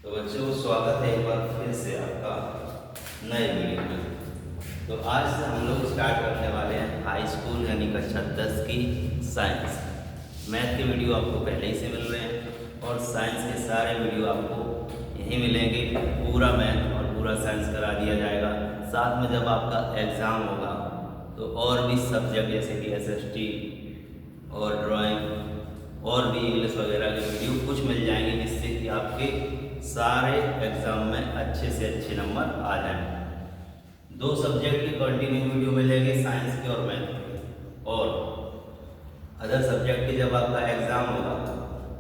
तो बच्चों स्वागत है एक बार फिर से आपका नए वीडियो में। तो आज से हम लोग स्टार्ट करने वाले हैं हाई स्कूल यानी कक्षा 10 की साइंस। मैथ के वीडियो आपको पहले ही से मिल रहे हैं और साइंस के सारे वीडियो आपको यहीं मिलेंगे। पूरा मैथ और पूरा साइंस करा दिया जाएगा। साथ में जब आपका एग्ज़ाम होगा तो और भी सब्जेक्ट जैसे कि SST और ड्राइंग और भी इंग्लिश वगैरह के वीडियो कुछ मिल जाएंगे, जिससे कि आपके सारे एग्ज़ाम में अच्छे से अच्छे नंबर आ जाएं। 2 सब्जेक्ट की कंटिन्यू वीडियो मिलेंगे, साइंस के और मैथ के। और अदर सब्जेक्ट के जब आपका एग्ज़ाम होगा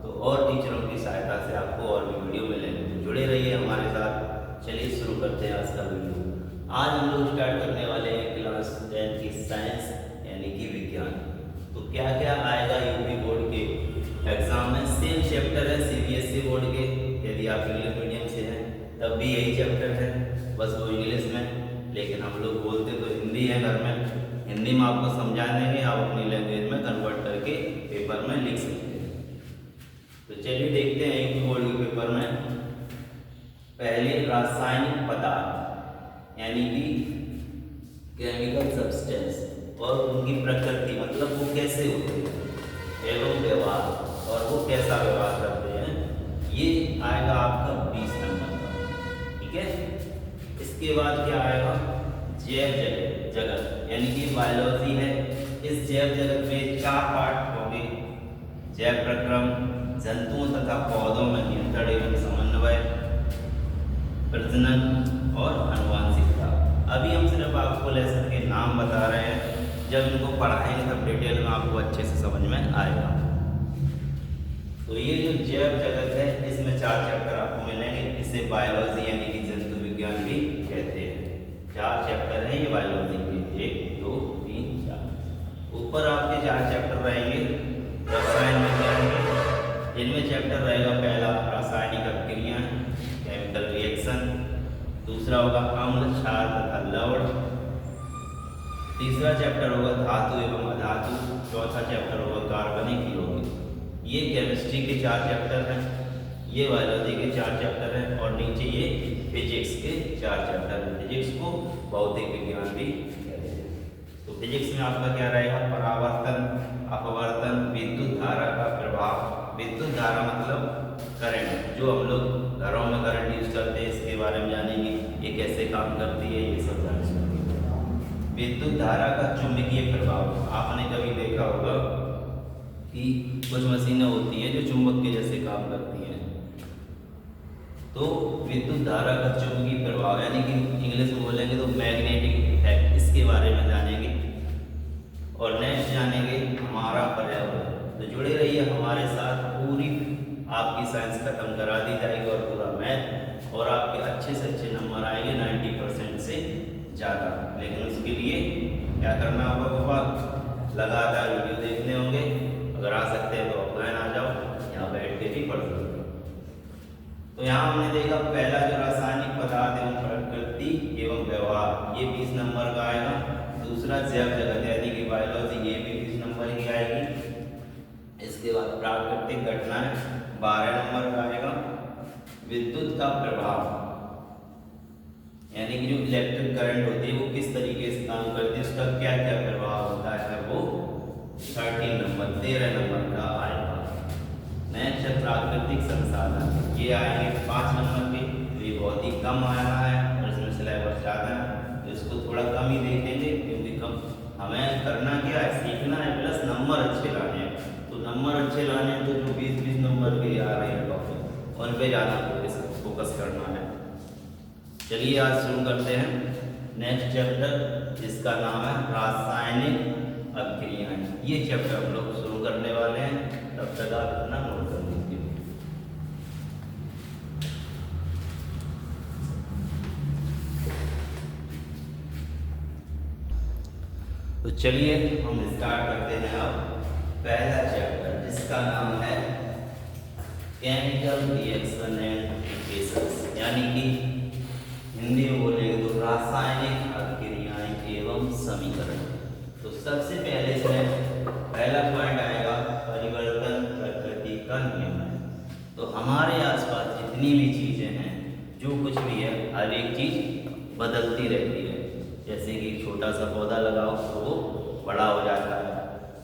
तो और टीचरों की सहायता से आपको और भी वीडियो मिलेंगे। तो जुड़े रहिए हमारे साथ। चलिए शुरू करते हैं आज का वीडियो। आज हम लोग स्टार्ट करने वाले हैं क्लास 10 की साइंस यानी कि विज्ञान। तो क्या क्या आएगा यूपी बोर्ड के एग्ज़ाम में। सेम चैप्टर है CBSE बोर्ड के। यदि आप इंग्लिश मीडियम से हैं तब भी यही चैप्टर है, बस वो इंग्लिश में, लेकिन हम लोग बोलते तो हिंदी है घर में। हिंदी में आपको समझा देंगे, आप अपनी लैंग्वेज में कन्वर्ट करके पेपर में लिख सकते हैं। तो चलिए देखते हैं यूपी बोर्ड के पेपर में। पहले रासायनिक पदार्थ यानी कि केमिकल सब्सटेंस और उनकी प्रकृति, मतलब वो कैसे होते हैं एवं व्यवहार, और वो कैसा व्यवहार करते हैं, ये आएगा आपका 20 नंबर का। ठीक है। इसके बाद क्या आएगा, जैव जगत यानी कि बायोलॉजी है। इस जैव जगत में 4 पार्ट होंगे। जैव प्रक्रम, जंतुओं तथा पौधों में नियंत्रण एवं समन्वय, प्रजनन और आनुवंशिकता। अभी हम सिर्फ आपको लेसन के नाम बता रहे हैं, जब इनको पढ़ाएंगे तब डिटेल में आपको अच्छे से समझ में आएगा। तो ये जो जैव जगत है इसमें 4 चैप्टर आपको मिलेंगे। इसे बायोलॉजी यानी कि जंतु विज्ञान भी कहते हैं। 4 चैप्टर हैं ये बायोलॉजी के, 1 2 3 4। ऊपर आपके 4 चैप्टर रहेंगे रसायन विज्ञान के। इनमें चैप्टर रहेगा पहला रासायनिक अभिक्रियाएं केमिकल रिएक्शन, दूसरा होगा अम्ल क्षार तथा लवण, तीसरा चैप्टर होगा धातु एवं अधातु, चौथा चैप्टर होगा कार्बनिक यौगिक। ये केमिस्ट्री के 4 चैप्टर हैं, ये बायोलॉजी के 4 चैप्टर हैं, और नीचे ये फिजिक्स के 4 चैप्टर हैं। फिजिक्स को भौतिक विज्ञान भी कहते हैं। तो फिजिक्स में आपका क्या रहेगा, परावर्तन, अपवर्तन, विद्युत धारा का प्रभाव। विद्युत धारा मतलब करंट, जो हम लोग घरों में करंट यूज करते हैं, इसके बारे में जानेंगे, ये कैसे काम करती है, ये सब जानेंगे। विद्युत धारा का चुंबकीय प्रभाव। आपने कभी देखा होगा कि कुछ मशीनें होती हैं जो चुंबक के जैसे काम करती हैं। तो विद्युत धारा का चुंबकीय प्रभाव यानी कि इंग्लिश में बोलेंगे तो मैग्नेटिक इफेक्ट, इसके बारे में जानेंगे। और नेक्स्ट जानेंगे हमारा पर्यावरण। तो जुड़े रहिए हमारे साथ। पूरी आपकी साइंस खत्म करा दी जाएगी और पूरा मैथ, और आपके अच्छे से अच्छे नंबर आएंगे 90% से ज़्यादा। लेकिन उसके लिए क्या करना होगा बाबा, लगातार वीडियो देखने होंगे। अगर आ सकते हैं तो ऑफलाइन आ जाओ, यहाँ बैठ के भी पढ़ सकते हो। तो यहाँ हमने देखा पहला जो रासायनिक पदार्थ एवं प्रकृति एवं व्यवहार, ये 20 नंबर का आएगा। दूसरा जैव जगत यानी कि बायोलॉजी, ये भी 20 नंबर की आएगी। इसके बाद प्राकृतिक घटनाएं 12 नंबर का आएगा। विद्युत का प्रभाव यानी कि जो इलेक्ट्रिक करंट होती है वो किस तरीके से काम करती है, उसका क्या क्या प्रभाव होता है, वो 13 नंबर का आएगा। नेक्स्ट है प्राकृतिक संसाधन, ये आएंगे 5 नंबर के। तो ये बहुत ही कम आया है और इसमें सिलेबस ज़्यादा है, तो इसको थोड़ा कम ही देखेंगे, क्योंकि कम हमें करना क्या है, सीखना है, प्लस नंबर अच्छे लाने हैं। तो नंबर अच्छे लाने हैं तो जो 20 नंबर के आ रहे हैं टॉपिक, उन पर ज़्यादा फोकस करना है। चलिए आज शुरू करते हैं नेक्स्ट चैप्टर, जिसका नाम है रासायनिक अभिक्रियाएं। ये चैप्टर हम लोग शुरू करने वाले हैं, तब तक आप इतना नोट कर लीजिए। तो चलिए हम स्टार्ट करते हैं अब पहला चैप्टर, जिसका नाम है केमिकल रिएक्शन एंड इक्वेशंस, यानी कि हिंदी में बोलेंगे तो रासायनिक अभिक्रियाएं एवं समीकरण। तो सबसे पहले से पहला पॉइंट आएगा परिवर्तन प्रकृति का नियम। तो हमारे आसपास जितनी भी चीज़ें हैं, जो कुछ भी है, हर एक चीज़ बदलती रहती है। जैसे कि छोटा सा पौधा लगाओ तो वो बड़ा हो जाता है।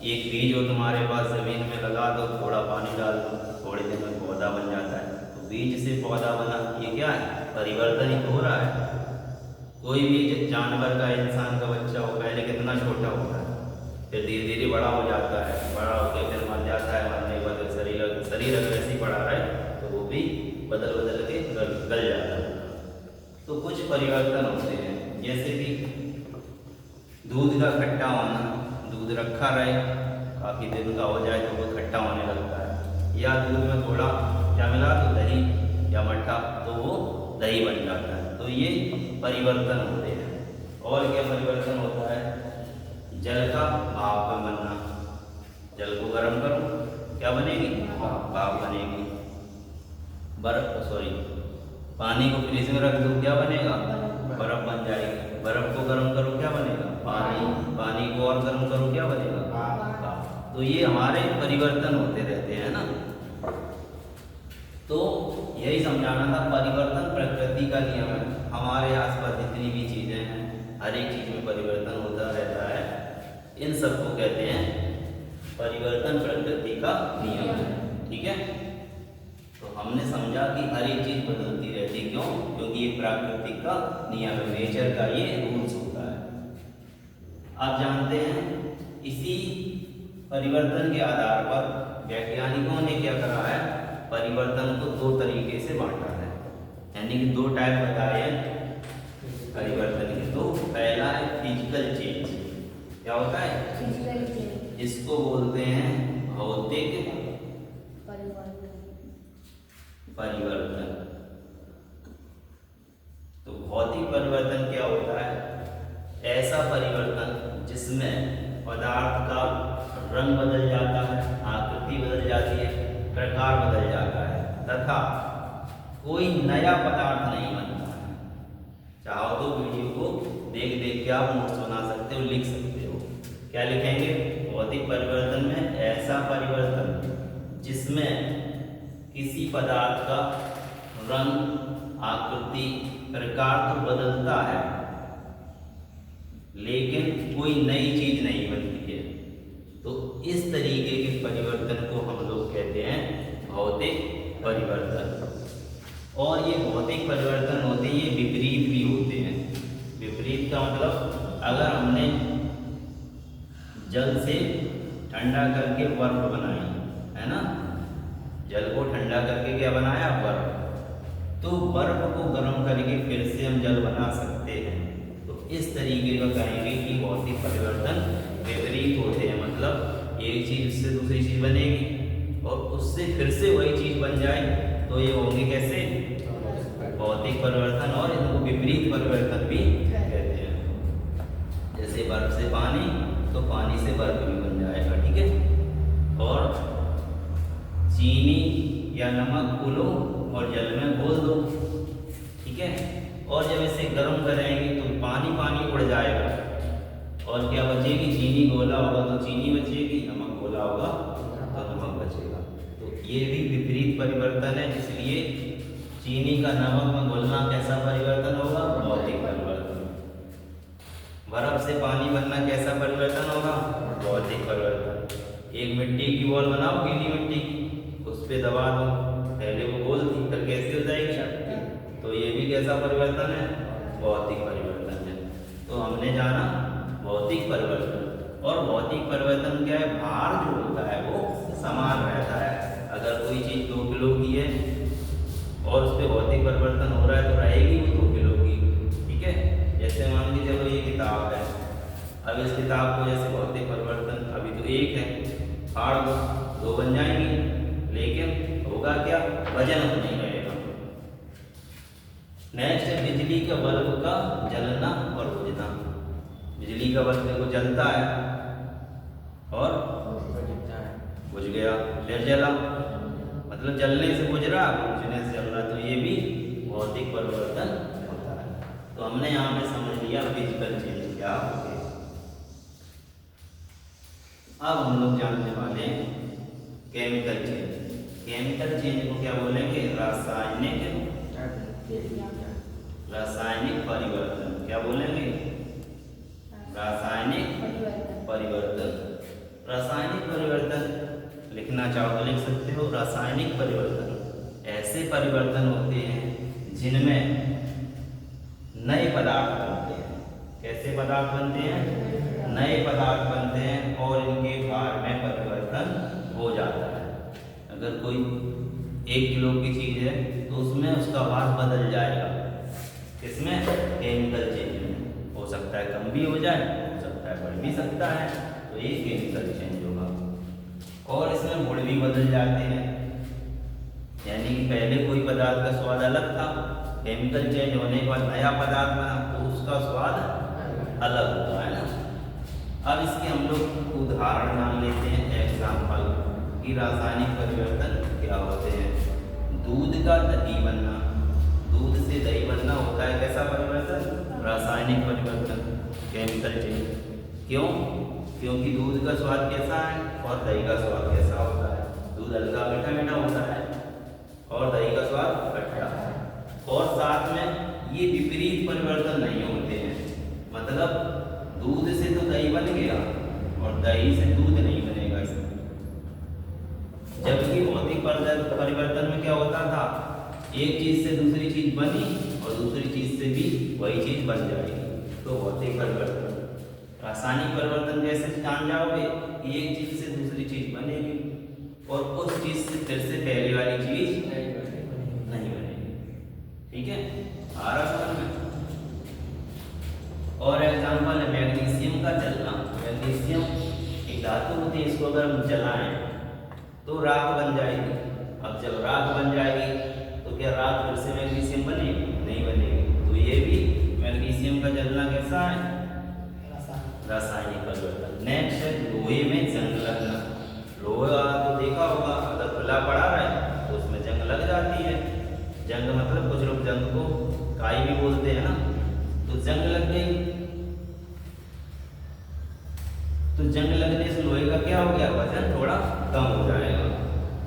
एक बीज हो तुम्हारे पास, ज़मीन में लगा दो, थोड़ा पानी डाल दो, थोड़े दिन में पौधा बन जाता है। तो बीज से पौधा बना, ये क्या है? परिवर्तन ही तो हो रहा है। कोई भी जानवर का, इंसान का बच्चा हो, पहले कितना छोटा होता है, फिर धीरे धीरे बड़ा हो जाता है, बड़ा होकर फिर मर जाता है। मरने के बाद शरीर अगर ऐसे ही पड़ा रहे तो वो भी बदल बदल के गल जाता है। तो कुछ परिवर्तन होते हैं, जैसे कि दूध का खट्टा होना, दूध रखा रहे काफ़ी दिन का हो जाए तो वो खट्टा होने लगता है, या दूध में थोड़ा क्या मिला तो दही या मट्ठा, तो वो दही बन जाता है। तो ये परिवर्तन होते हैं। और क्या परिवर्तन होता है? जल का भाप में बनना, जल को गर्म करो क्या बनेगी? भाप बनेगी। पानी को फ्रिज में रख दो क्या बनेगा? बर्फ बन जाएगी। बर्फ को गर्म करो क्या बनेगा? पानी को और गर्म करो क्या बनेगा? भाप। तो ये हमारे परिवर्तन होते रहते हैं ना। तो यही समझाना था, परिवर्तन प्रकृति का नियम है। हमारे आसपास जितनी भी चीज़ें हैं, हर एक चीज़ में परिवर्तन होता रहता है। इन सबको कहते हैं परिवर्तन प्रकृति का नियम है। ठीक है, तो हमने समझा कि हर एक चीज़ बदलती रहती है। क्यों? क्योंकि ये प्राकृतिक का नियम है, नेचर का ये रूल्स होता है। आप जानते हैं, इसी परिवर्तन के आधार पर वैज्ञानिकों ने क्या करा है? परिवर्तन को दो तरीके से बांटा है, यानी कि दो टाइप बताए हैं परिवर्तन के। तो पहला है फिजिकल चेंज। क्या होता है? Physical change. इसको बोलते हैं भौतिक परिवर्तन। तो भौतिक परिवर्तन क्या होता है? ऐसा परिवर्तन जिसमें पदार्थ का रंग बदल जाता है, आकृति बदल जाती है, प्रकार बदल जाता है, तथा कोई नया पदार्थ नहीं बनता है। चाहो तो वीडियो को देख देख के आप नोट्स बना सकते हो, लिख सकते हो। क्या लिखेंगे? भौतिक परिवर्तन में ऐसा परिवर्तन जिसमें किसी पदार्थ का रंग, आकृति, प्रकार तो बदलता है, लेकिन कोई नई चीज नहीं बनती है। तो इस तरीके के परिवर्तन को हम लोग कहते हैं भौतिक परिवर्तन। और ये भौतिक परिवर्तन होते हैं, ये विपरीत भी होते हैं। विपरीत का मतलब, अगर हमने जल से ठंडा करके बर्फ बनाई है ना, जल को ठंडा करके क्या बनाया? बर्फ। तो बर्फ को गर्म करके फिर से हम जल बना सकते हैं। तो इस तरीके का कहेंगे कि भौतिक परिवर्तन विपरीत होते हैं। मतलब एक चीज उससे दूसरी चीज बनेगी और उससे फिर से वही चीज बन जाए, तो ये होंगे कैसे? भौतिक परिवर्तन। और इनको विपरीत परिवर्तन भी कहते हैं। जैसे बर्फ से पानी, तो पानी से बर्फ भी बन जाएगा। ठीक है। और चीनी या नमक को लो और जल में घोल दो। ठीक है। और जब इसे गर्म करेंगे तो पानी पानी उड़ जाएगा, और क्या बचेगी? चीनी घोला होगा तो चीनी बचेगी, नमक घोला होगा तो नमक बचेगा। तो ये भी विपरीत परिवर्तन है। इसलिए चीनी का नमक में घुलना कैसा परिवर्तन होगा? भौतिक परिवर्तन। बर्फ से पानी बनना कैसा परिवर्तन होगा? भौतिक परिवर्तन। एक मिट्टी की बॉल बनाओ, गीली मिट्टी की, उस पे दबा दो, पहले वो गोल थी, फिर कैसे हो जाएगी? तो ये भी कैसा परिवर्तन है? भौतिक परिवर्तन है। तो हमने जाना भौतिक परिवर्तन। और भौतिक परिवर्तन क्या है? भार जो होता है वो समान रहता है। अगर कोई चीज़ 2 किलो की है और उस पर भौतिक परिवर्तन हो रहा है तो रहेगी वो 2 किलो की। ठीक है। जैसे मान लीजिए चलो ये किताब है, अब इस किताब को जैसे भौतिक परिवर्तन, अभी तो 1 है, फाड़ दो 2 बन जाएंगी, लेकिन होगा क्या? वजन तो नहीं रहेगा। नेक्स्ट है बिजली के बल्ब का जलना और बुझना। बिजली का बल्ब देखो जलता है और बुझ गया, फिर जला, मतलब जलने से बुझ रहा, बुझने से जल रहा। तो ये भी भौतिक परिवर्तन होता है। तो हमने यहाँ पे समझ लिया फिजिकल चेंज क्या होते हैं। अब हम लोग जानने वाले हैं केमिकल चेंज। केमिकल चेंज को क्या बोलेंगे? रासायनिक परिवर्तन। क्या बोलेंगे? रासायनिक परिवर्तन। रासायनिक परिवर्तन लिखना चाहो तो लिख सकते हो। रासायनिक परिवर्तन ऐसे परिवर्तन होते हैं जिनमें नए पदार्थ बनते हैं। कैसे पदार्थ बनते हैं? नए पदार्थ बनते हैं और इनके भार में परिवर्तन हो जाता है। अगर कोई 1 किलो की चीज़ है तो उसमें उसका भार बदल जाएगा। किसमें? केमिकल चेंज में। हो सकता है कम भी हो जाए, हो सकता है बढ़ भी सकता है, तो ये केमिकल चेंज होगा। और इसमें गुण भी बदल जाते हैं, यानी कि पहले कोई पदार्थ का स्वाद अलग था, केमिकल चेंज होने के बाद नया पदार्थ बना तो उसका स्वाद अलग होता है ना। अब इसके हम लोग उदाहरण मान लेते हैं, एग्जाम्पल कि रासायनिक परिवर्तन क्या होते हैं। दूध का दही बनना, दूध से दही बनना होता है कैसा परिवर्तन? रासायनिक परिवर्तन, केमिकल चेंज। क्यों? क्योंकि दूध का स्वाद कैसा है और दही का स्वाद कैसा होता है? दूध हल्का मीठा मीठा होता है और दही का स्वाद खट्टा। और साथ में ये विपरीत परिवर्तन नहीं होते हैं, मतलब दूध से तो दही बन गया और दही से दूध नहीं बनेगा इसमें। जबकि भौतिक परिवर्तन में क्या होता था? एक चीज से दूसरी चीज बनी और दूसरी चीज से भी वही चीज बन जाएगी, तो भौतिक परिवर्तन। रासायनिक परिवर्तन जैसे जान जाओगे, एक चीज से दूसरी चीज बनेगी और उस चीज से फिर से पहले वाली चीज नहीं बनेगी। ठीक है, आ रहा समझ में? और एग्जाम्पल है मैग्नीशियम का जलना। मैग्नीशियम एक धातु होती है, इसको अगर हम जलाएं तो राख बन जाएगी। अब जब राख बन जाएगी तो क्या राख फिर से मैग्नीशियम बनेगी? नहीं बनेगी। तो ये भी मैग्नीशियम का जलना कैसा है? रासायनिक परिवर्तन। नेक्स्ट है लोहे में जंग लगना। लोहा तो देखा होगा, अगर खुला पड़ा है तो उसमें जंग लग जाती है। जंग मतलब कुछ लोग जंग को काई भी बोलते हैं ना, तो जंग लग गई। तो जंग लगने से लोहे का क्या हो गया? वजन थोड़ा कम हो जाएगा।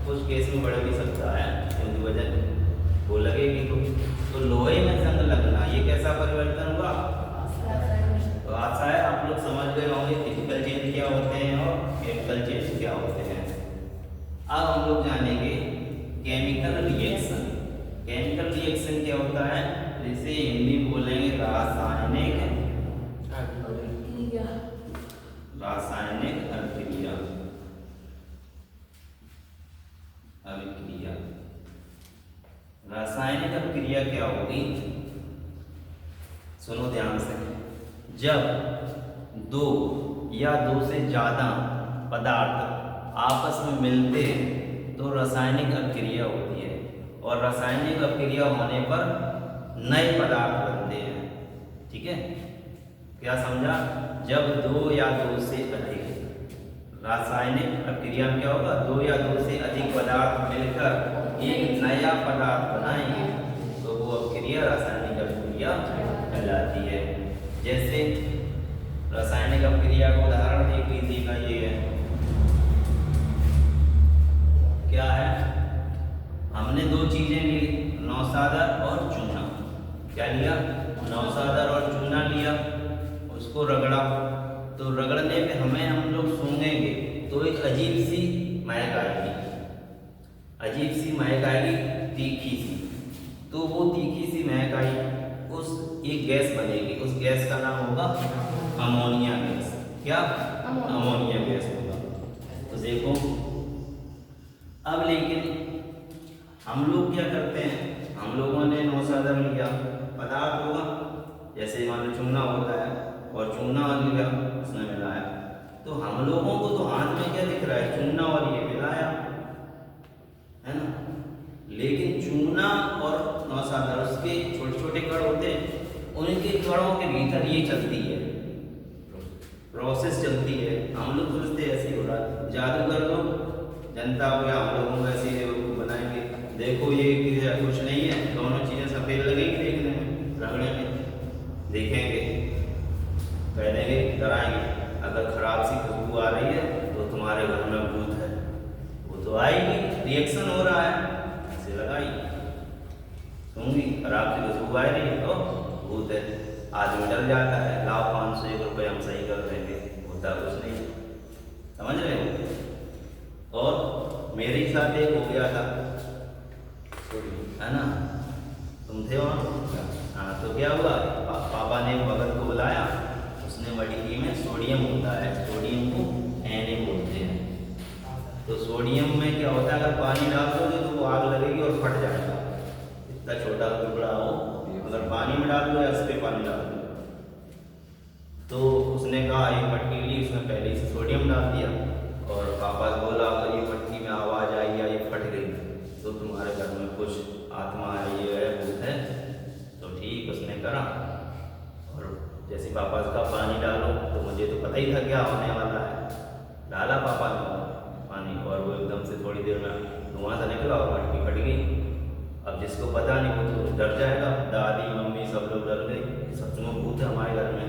कुछ केस में बढ़ भी सकता है क्योंकि वजन वो लगेगी। तो लोहे में जंग लगना ये कैसा परिवर्तन हुआ? तो आशा है आप लोग समझ गए होंगे फिजिकल चेंज क्या होते हैं और केमिकल चेंज क्या होते हैं। अब हम लोग जानेंगे केमिकल रिएक्शन। केमिकल रिएक्शन क्या होता है? जिसे हिंदी बोलेंगे रासायनिक अभिक्रिया। रासायनिक अभिक्रिया। रासायनिक अभिक्रिया क्या होगी? सुनो ध्यान से। जब दो या दो से ज्यादा पदार्थ आपस में मिलते हैं तो रासायनिक अभिक्रिया होती है, और रासायनिक अभिक्रिया होने पर नए पदार्थ बनते हैं। ठीक है, क्या समझा? जब दो या दो से अधिक रासायनिक अभिक्रिया में क्या होगा? दो या दो से अधिक पदार्थ मिलकर एक नया पदार्थ बनाएंगे तो वो अभिक्रिया रासायनिक अभिक्रिया कहलाती है। जैसे रासायनिक अभिक्रिया का उदाहरण देख लीजिएगा, ये है क्या है? हमने दो चीजें ली, नौसादर और चूना। क्या लिया? नौसादर और चूना लिया, उसको रगड़ा। तो रगड़ने पे हम लोग सूंघेंगे तो एक अजीब सी महक आएगी, अजीब सी महक आएगी, तीखी सी। तो वो तीखी सी महक आई, उस एक गैस बनेगी, उस गैस का नाम होगा अमोनिया गैस। क्या? अमोनिया गैस होगा। तो देखो अब लेकिन हम लोग क्या करते हैं? हम लोगों ने नौसादर लिया, पदार्थ होगा जैसे मान लो चूना होता है, और चूना लिया उसने मिलाया, तो हम लोगों को तो हाथ में क्या दिख रहा है? चूना, और ये मिलाया है ना। लेकिन चूना और नौसादर उसके छोटे छोटे कण होते हैं, उनके कणों के भीतर ये चलती है, प्रोसेस चलती है। हम लोग सोचते ऐसे हो रहा है, जादूगर लोग जनता हो या हम लोगों को ऐसे बनाएंगे, देखो ये कुछ नहीं है, दोनों चीजें सफेद लगेंगी देखने में, रगड़ने में देखेंगे, कह देंगे, डराएंगे। अगर खराब सी खुशबू आ रही है तो तुम्हारे घर में भूत है, वो तो आएगी, रिएक्शन हो रहा और आपकी खुशबू आ रही है तो भूत है। आदमी डर जाता है, लाओ 501 रुपये हम सही कर देंगे, होता कुछ नहीं, समझ रहे हो। और मेरे ही साथ एक हो गया था, है ना, तुम थे वहाँ। हाँ, तो क्या हुआ, पापा ने भगत को बुलाया, उसने मटकी में सोडियम होता है, सोडियम को Na बोलते हैं। तो सोडियम में क्या होता है, अगर पानी डाल दोगे तो वो आग लगेगी और फट जाएगा, इतना छोटा टुकड़ा हो, अगर पानी में डाल दो या उस पर पानी डाल दो। तो उसने कहा एक मटकी ली, उसने पहले से सोडियम डाल दिया और पापा से बोला अगर ये मटकी में आवाज़ आई या ये फट गई तो तुम्हारे घर में कुछ आत्मा आई है, भूत है। तो ठीक उसने करा, और जैसे पापा का पानी डालो तो मुझे तो पता ही था क्या होने वाला है, डाला पापा ने पानी और वो एकदम से थोड़ी देर में धुआं सा निकला और मटकी फट गई। अब जिसको पता नहीं वो तो डर जाएगा, दादी मम्मी सब लोग डर गए, सच में भूत है हमारे घर में,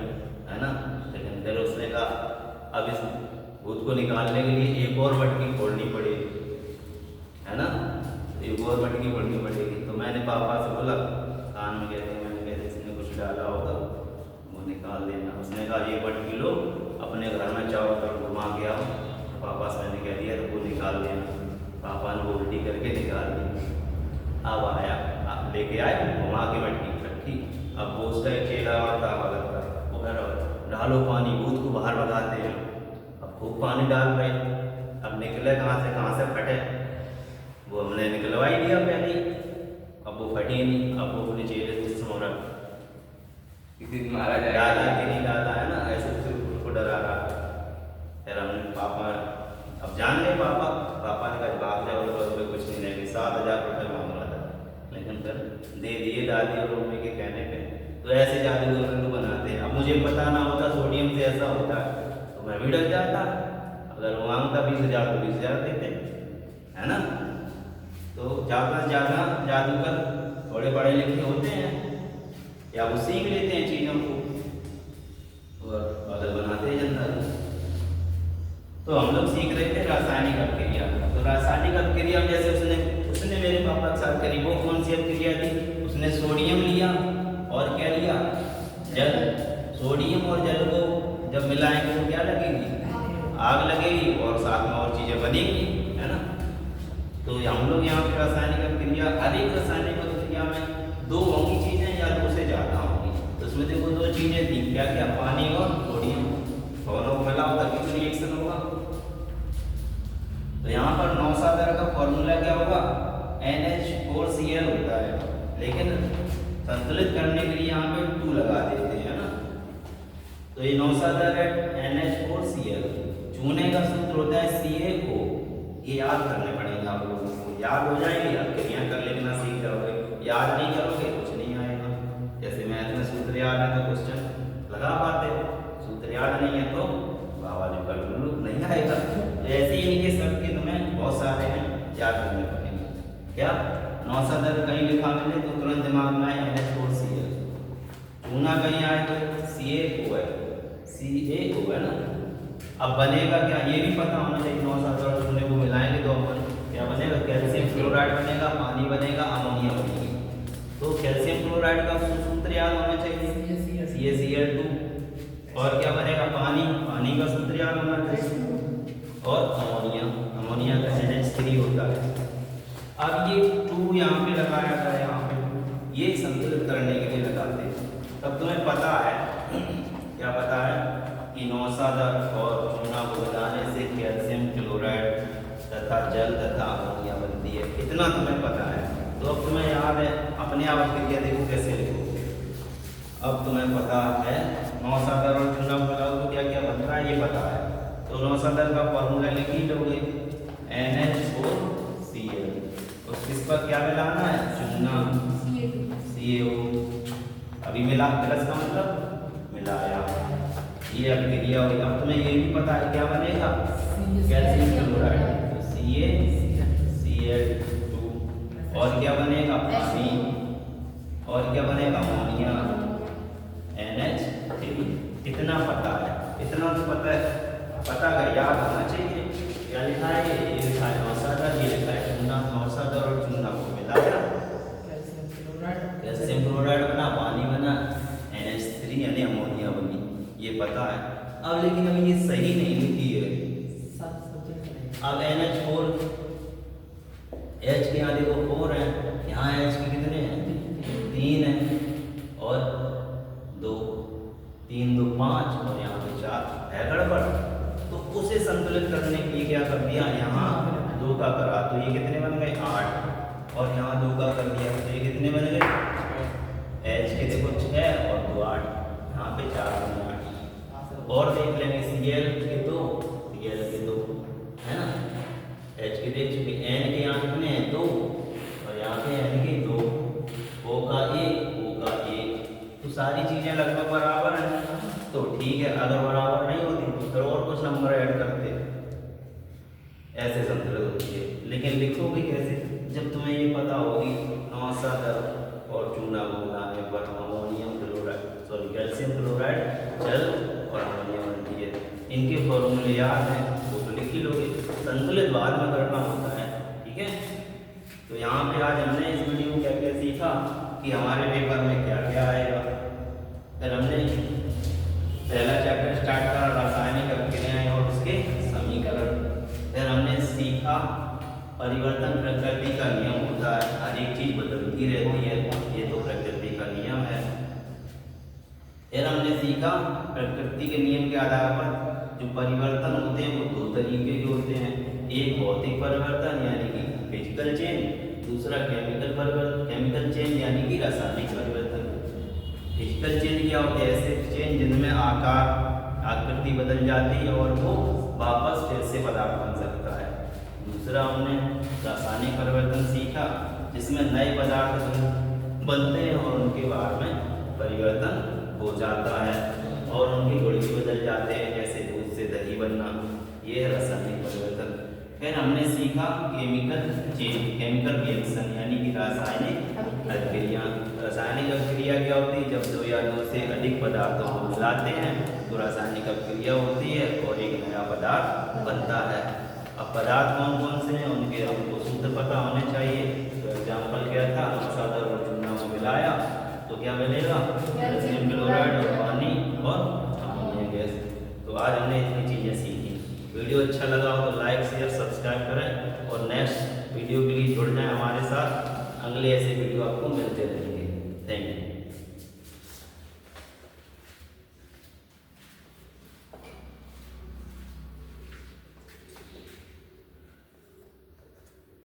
है ना। लेकिन फिर उसने कहा अब इस भूत को निकालने के लिए एक और मटकी फोड़नी पड़ेगी, है ना, एक और मटकी फोड़नी पड़ेगी। तो मैंने पापा से बोला, कान में कहते हैं, मैंने कहते इसने कुछ डाला होगा वो निकाल देना। उसने कहा ये मटकी लो अपने घर में चारों तरफ घुमा के आओ। पापा से मैंने कह दिया तो वो निकाल देना, पापा ने वो उल्टी करके निकाल दी। अब आया, आप लेके आए, घुमा के मटकी रखी। अब वो उसका एक चेला था भगत का, वो कह रहा डालो पानी, भूत को बाहर भगाते हैं। अब खूब पानी डाल रहे, अब निकले कहाँ से फटे, वो हमने निकलवा ही दिया पहले, अब वो फटी नहीं। अब वो अपने चेले से सुन रहा किसी मारा जाए, डाला कि नहीं डाला, है ना, ऐसे उसको डरा रहा। फिर हमने पापा, अब जान गए पापा ने कहा भाग जाओ तो कुछ नहीं लेके 7,000 रुपये मांग रहा था, लेकिन फिर दे दिए दादी और मम्मी के कहने पे। तो ऐसे जादूगर लोग बनाते हैं। अब मुझे पता ना होता सोडियम से ऐसा होता है तो मैं भी डर जाता, अगर वो मांगता 20,000 तो 20,000 देते, है ना। तो ज़्यादा से ज़्यादा जादूगर थोड़े पढ़े लिखे होते हैं या वो सीख लेते हैं चीज़ों को और पागल बनाते हैं जनता को। तो हम लोग सीख रहे थे रासायनिक अभिक्रिया। तो रासायनिक अभिक्रिया में जैसे उसने मेरे पापा के साथ करी, वो कौन सी अभिक्रिया थी, उसने सोडियम लिया और क्या लिया, जल। सोडियम और जल को जब मिलाएंगे तो क्या लगेगी, आग लगेगी और साथ में और चीज़ें बनेगी, है ना। तो हम लोग यहाँ पे रासायनिक अभिक्रिया, हर एक रासायनिक अभिक्रिया में 2 होंगी चीज़ें या 2 से ज़्यादा होंगी। तो उसमें देखो 2 चीज़ें थी, क्या क्या, पानी और सोडियम, दोनों को मिलाओ तभी तो रिएक्शन होगा। तो यहाँ पर नौसादर का फॉर्मूला क्या होगा, NH4Cl होता है, लेकिन संतुलित करने के लिए यहाँ पे 2 लगा देते हैं ना। तो ये नौसादर है NH4Cl, चूने का सूत्र होता है CaO। ये याद करने पड़ेंगे आप लोगों को, याद हो जाएंगे, आप क्रिया कर लेना सीख जाओगे, याद नहीं करोगे कुछ नहीं आएगा। जैसे मैथ में सूत्र याद है तो क्वेश्चन लगा पाते हो, सूत्र याद नहीं है तो बाबा जी का नहीं आएगा। ऐसे ही इनके सबके तुम्हें बहुत सारे हैं, याद करने पड़ेंगे। क्या नौसादर कहीं लिखा मिले तो तुरंत दिमाग में आए NH4Cl, चूना कहीं आए तो CaO है ना। अब बनेगा क्या, ये भी पता होना चाहिए, नौसादर और चूने को मिलाएंगे तो अपन क्या बनेगा, कैल्शियम क्लोराइड बनेगा, पानी बनेगा, अमोनिया बनेगी। तो कैल्शियम क्लोराइड का सूत्र याद होना चाहिए CaCl2, और क्या बनेगा, पानी का सूत्र याद होना चाहिए, और अमोनिया का NH3 होता है। अब ये 2 यहाँ पे लगाया था, यहाँ पे ये संतुलित करने के लिए लगाते हैं। तब तुम्हें पता है, क्या पता है कि नौसादर और चूना को मिलाने से कैल्शियम क्लोराइड तथा जल तथा अमोनिया बनती है, इतना तुम्हें पता है। तो अब तुम्हें याद है, अपने आप अभिक्रिया देखो कैसे लिखोगे। अब तुम्हें पता है नौसादर और चूना को मिलाओ तो क्या क्या बनता है, ये पता है। तो नौसादर का फॉर्मूला लिख ही लोगे, NH4Cl। तो किस पर क्या मिलाना है, चूना CaO। अभी मिला, प्लस का मतलब मिलाया, ये अभिक्रिया हुई। अब तुम्हें ये भी पता है क्या बनेगा, कैल्शियम क्लोराइड CaCl2, और क्या बनेगा, पानी, और क्या बनेगा, अमोनिया NH3। इतना पता है, इतना तो पता है, पता अगर याद होना चाहिए। क्या लिखा है, ये लिखा है नौसादर, ये लिखा है चूना, नौसादर और चूना को मिलाया, कैल्शियम होता है। अब लेकिन अब ये सही नहीं लिखी है। अब NH4 H के यहाँ देखो 4 है, यहाँ H के कितने हैं 3 है और 2 3 2 5 और यहाँ पे 4 है गड़बड़। तो उसे संतुलित करने के लिए क्या कर दिया, यहाँ 2 का करा तो ये कितने बन गए 8 और यहाँ 2 का कर दिया तो ये कितने बन गए H के देखो 6 और 2 8, यहाँ पे 4 बन 8। और देख लेंगे Cl के 2 Cl के 2 है ना, H के देख चुके, N के यहाँ कितने हैं 2 और यहाँ पे N के 2, O का 1 O का 1, तो सारी चीजें लगभग बराबर हैं। तो ठीक है, अगर बराबर नहीं होती तो फिर और कुछ नंबर ऐड करते, ऐसे संतुलित होती है। लेकिन लिखोगे कैसे, जब तुम्हें ये पता होगी नौसा दर और चूना मिलाने पर ammonium chloride sorry calcium chloride जल और अमोनियम बनती है, इनके फॉर्मूले याद हैं वो तो लिख ही लोगे, संतुलित बाद में करना होता है। ठीक है, तो यहाँ पे आज हमने इस वीडियो में क्या क्या सीखा कि हमारे पेपर में क्या क्या आएगा। फिर हमने पहला चैप्टर स्टार्ट करा रासायनिक अभिक्रियाएं और उसके समीकरण। फिर हमने सीखा परिवर्तन प्रकृति का नियम होता है, हर एक चीज बदलती रहती है, ये तो प्रकृति का नियम है। फिर हमने सीखा प्रकृति के नियम के आधार पर जो परिवर्तन होते हैं वो 2 तरीके के होते हैं, एक भौतिक परिवर्तन यानी कि फिजिकल चेंज, दूसरा केमिकल चेंज यानी कि रासायनिक परिवर्तन। फिजिकल चेंज क्या होते हैं, ऐसे चेंज जिनमें आकार आकृति बदल जाती है और वो वापस फिर से पदार्थ बन सकता है। दूसरा हमने रासायनिक परिवर्तन सीखा जिसमें नए पदार्थ बनते हैं और उनके बाद में परिवर्तन हो जाता है और उनके गुण भी बदल जाते हैं, जैसे दूध से दही बनना, ये है रासायनिक परिवर्तन। फिर हमने सीखा केमिकल चेंज, केमिकल रिएक्शन यानी कि रासायनिक अभिक्रिया। रासायनिक अभिक्रिया क्या होती है, जब 2 या 2 से अधिक पदार्थों को मिलाते हैं तो रासायनिक अभिक्रिया होती है और एक नया पदार्थ बनता है। अब पदार्थ कौन कौन से हैं उनके हमको सूत्र पता होने चाहिए। तो एग्जाम्पल क्या था, सादर और चूना को मिलाया तो क्या बनेगा कैल्शियम क्लोराइड और पानी और अमोनिया गैस। तो आज हमने इतनी चीज़ें सीखी। वीडियो अच्छा लगा हो तो लाइक शेयर सब्सक्राइब करें और नेक्स्ट वीडियो के लिए जुड़ जाएं हमारे साथ, अगले ऐसे वीडियो आपको मिलते रहेंगे। Thank you.